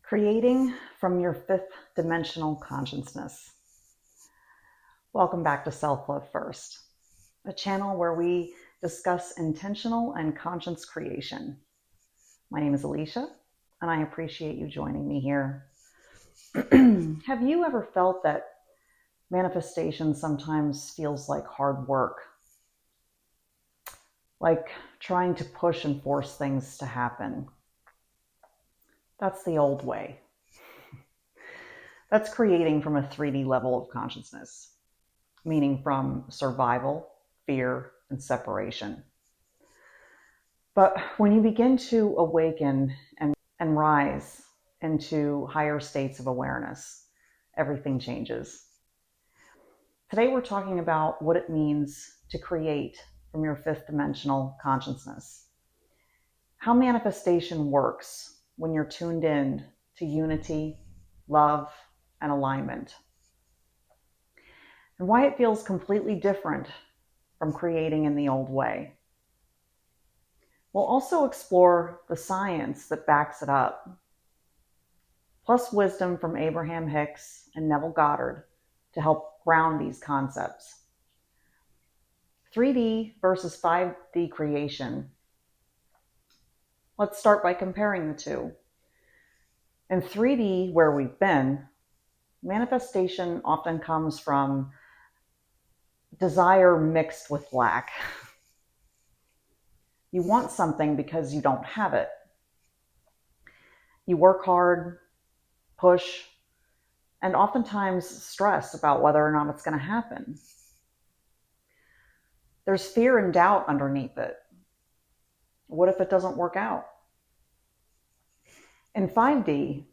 Creating from your fifth dimensional consciousness. Welcome back to Self Love First, a channel where we discuss intentional and conscious creation. My name is Alicia, and I appreciate you joining me here. Have you ever felt that manifestation sometimes feels like hard work? Like trying to push and force things to happen? That's the old way. That's creating from a 3D level of consciousness, meaning from survival, fear, and separation. But when you begin to awaken and rise into higher states of awareness, everything changes. Today we're talking about what it means to create from your fifth dimensional consciousness. How manifestation works when you're tuned in to unity, love, and alignment. And why it feels completely different from creating in the old way. We'll also explore the science that backs it up, plus wisdom from Abraham Hicks and Neville Goddard to help ground these concepts. 3D versus 5D creation. Let's start by comparing the two. In 3D, where we've been, manifestation often comes from desire mixed with lack. You want something because you don't have it. You work hard, push, and oftentimes stress about whether or not it's going to happen. There's fear and doubt underneath it. What if it doesn't work out? In 5D,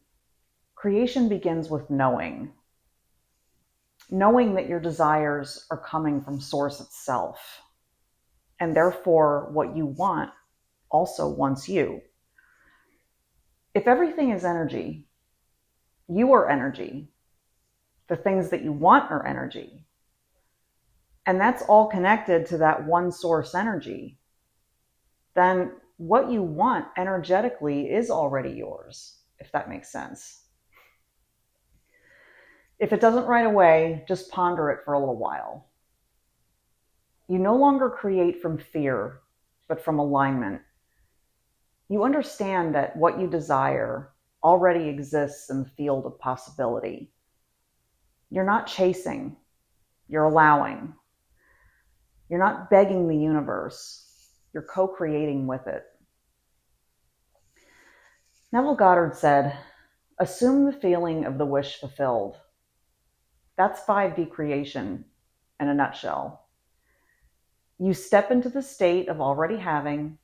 creation begins with knowing. Knowing that your desires are coming from Source itself. And therefore, what you want also wants you. If everything is energy, you are energy. The things that you want are energy. And that's all connected to that one source energy. Then what you want energetically is already yours, if that makes sense. If it doesn't right away, just ponder it for a little while. You no longer create from fear, but from alignment. You understand that what you desire already exists in the field of possibility. You're not chasing, you're allowing. You're not begging the universe, you're co-creating with it. Neville Goddard said, "Assume the feeling of the wish fulfilled." That's 5D creation in a nutshell. You step into the state of already having,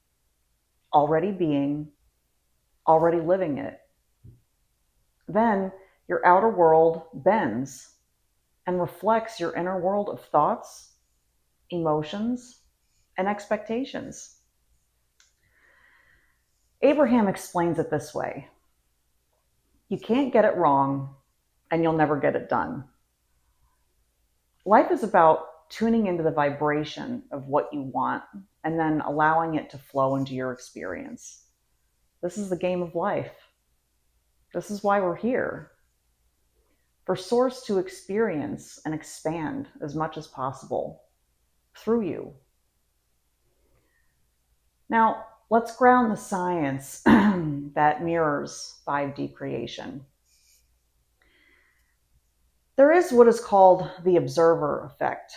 already being, already living it. Then your outer world bends and reflects your inner world of thoughts, emotions, and expectations. Abraham explains it this way: you can't get it wrong, and you'll never get it done. Life is about tuning into the vibration of what you want and then allowing it to flow into your experience. This is the game of life. This is why we're here. For Source to experience and expand as much as possible through you. Now, let's ground the science that mirrors 5D creation. There is what is called the observer effect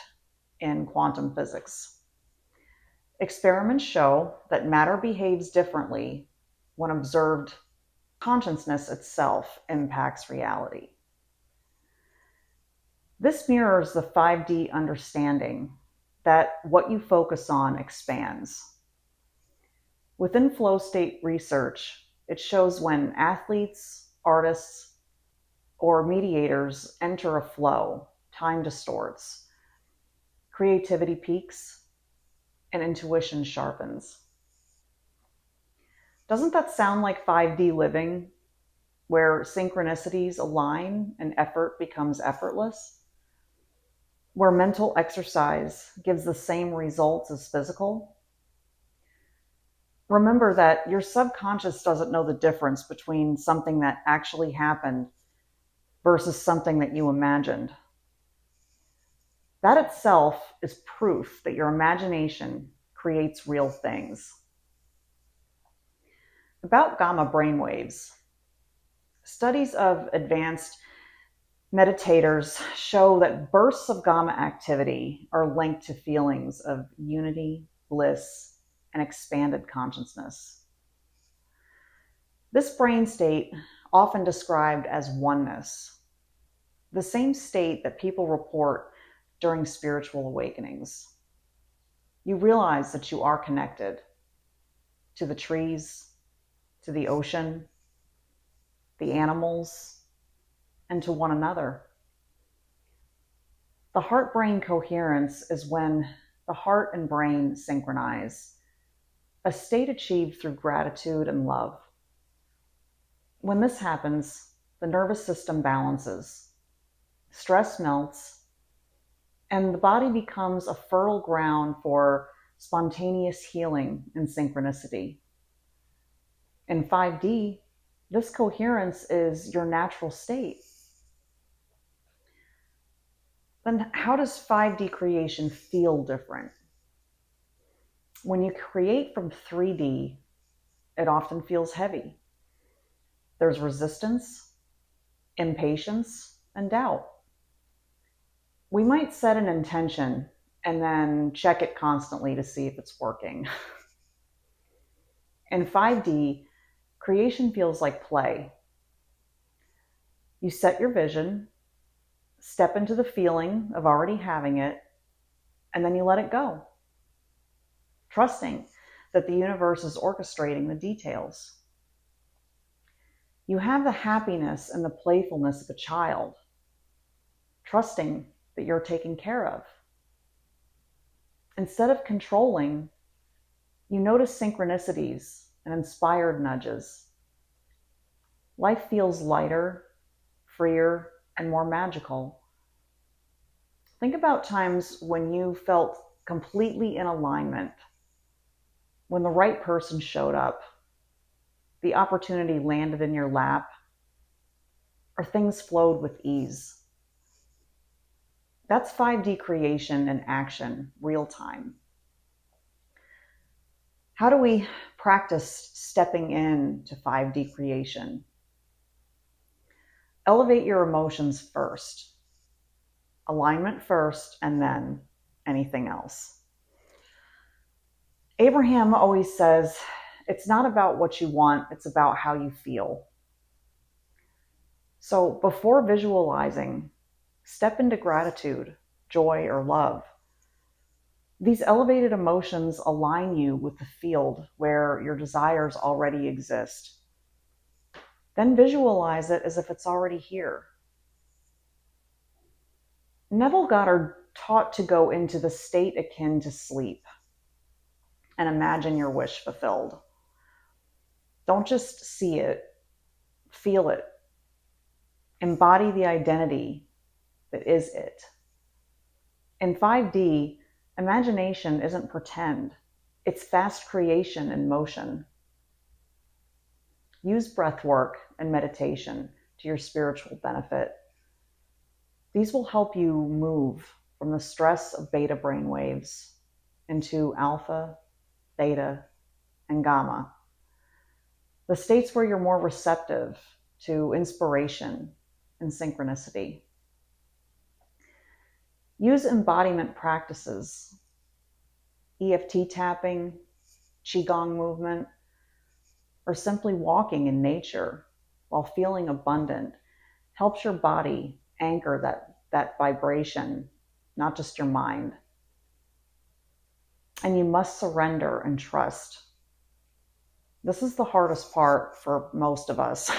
in quantum physics. Experiments show that matter behaves differently when observed. Consciousness itself impacts reality. This mirrors the 5D understanding that what you focus on expands. Within flow state research, it shows when athletes, artists, or mediators enter a flow, time distorts, creativity peaks, and intuition sharpens. Doesn't that sound like 5D living, where synchronicities align and effort becomes effortless? Where mental exercise gives the same results as physical? Remember that your subconscious doesn't know the difference between something that actually happened versus something that you imagined. That itself is proof that your imagination creates real things. About gamma brainwaves, studies of advanced meditators show that bursts of gamma activity are linked to feelings of unity, bliss, and expanded consciousness. This brain state, often described as oneness, the same state that people report during spiritual awakenings. You realize that you are connected to the trees, to the ocean, the animals, and to one another. The heart-brain coherence is when the heart and brain synchronize, a state achieved through gratitude and love. When this happens, the nervous system balances, stress melts, and the body becomes a fertile ground for spontaneous healing and synchronicity. In 5D, this coherence is your natural state. Then how does 5D creation feel different? When you create from 3D, it often feels heavy. There's resistance, impatience, and doubt. We might set an intention and then check it constantly to see if it's working. In 5D, creation feels like play. You set your vision, step into the feeling of already having it, and then you let it go, trusting that the universe is orchestrating the details. You have the happiness and the playfulness of a child, trusting that you're taken care of. Instead of controlling, you notice synchronicities and inspired nudges. Life feels lighter, freer, and more magical. Think about times when you felt completely in alignment, when the right person showed up, the opportunity landed in your lap, or things flowed with ease. That's 5D creation in action, real time. How do we practice stepping into 5D creation? Elevate your emotions first. Alignment first, and then anything else. Abraham always says, it's not about what you want, it's about how you feel. So before visualizing, step into gratitude, joy, or love. These elevated emotions align you with the field where your desires already exist. Then visualize it as if it's already here. Neville Goddard taught to go into the state akin to sleep and imagine your wish fulfilled. Don't just see it, feel it. Embody the identity that is it. In 5D, imagination isn't pretend. It's fast creation in motion. Use breath work and meditation to your spiritual benefit. These will help you move from the stress of beta brainwaves into alpha, theta, and gamma, the states where you're more receptive to inspiration and synchronicity. Use embodiment practices, EFT tapping, Qigong movement, or simply walking in nature while feeling abundant helps your body anchor that vibration, not just your mind. And you must surrender and trust. This is the hardest part for most of us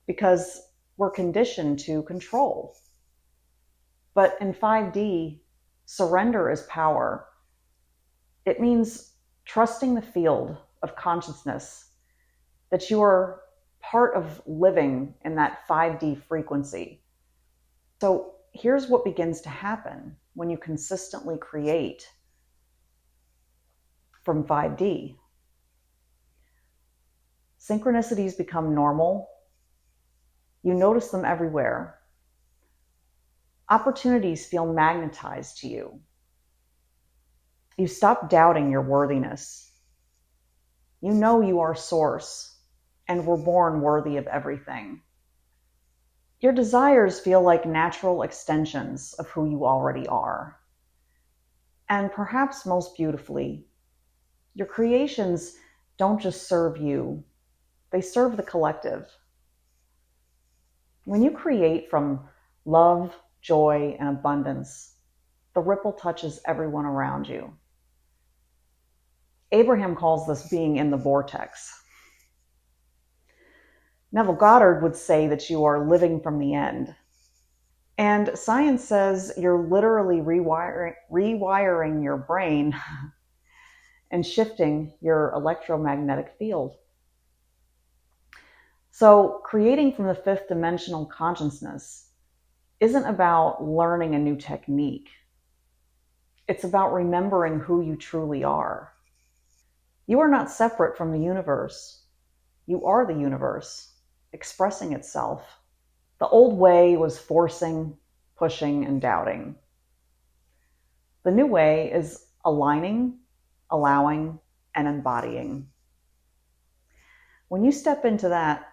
because we're conditioned to control. But in 5D, surrender is power. It means trusting the field of consciousness, that you are part of living in that 5D frequency. So here's what begins to happen when you consistently create from 5D. Synchronicities become normal. You notice them everywhere. Opportunities feel magnetized to you. You stop doubting your worthiness. You know you are source and were born worthy of everything. Your desires feel like natural extensions of who you already are. And perhaps most beautifully, your creations don't just serve you, they serve the collective. When you create from love, joy, and abundance, the ripple touches everyone around you. Abraham calls this being in the vortex. Neville Goddard would say that you are living from the end. And science says you're literally rewiring your brain and shifting your electromagnetic field. So, creating from the fifth dimensional consciousness isn't about learning a new technique. It's about remembering who you truly are. You are not separate from the universe. You are the universe, expressing itself. The old way was forcing, pushing, and doubting. The new way is aligning, allowing, and embodying. When you step into that,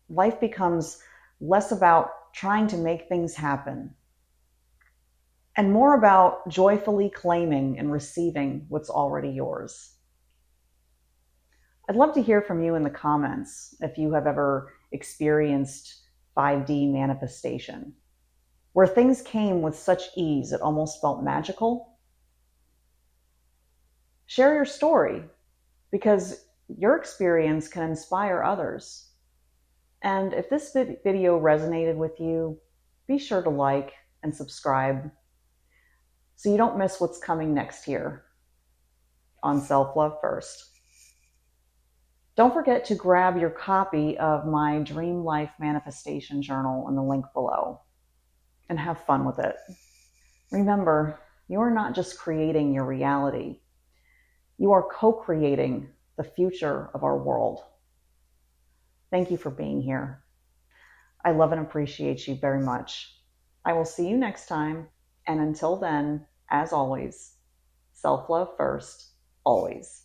life becomes less about trying to make things happen and more about joyfully claiming and receiving what's already yours. I'd love to hear from you in the comments if you have ever experienced 5D manifestation, where things came with such ease it almost felt magical. Share your story, because your experience can inspire others. And if this video resonated with you, be sure to like and subscribe so you don't miss what's coming next here on Self-Love First. Don't forget to grab your copy of my Dream Life Manifestation Journal in the link below and have fun with it. Remember, you are not just creating your reality. You are co-creating the future of our world. Thank you for being here. I love and appreciate you very much. I will see you next time. And until then, as always, self-love first, always.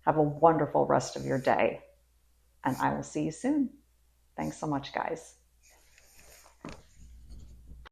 Have a wonderful rest of your day, and I will see you soon. Thanks so much, guys.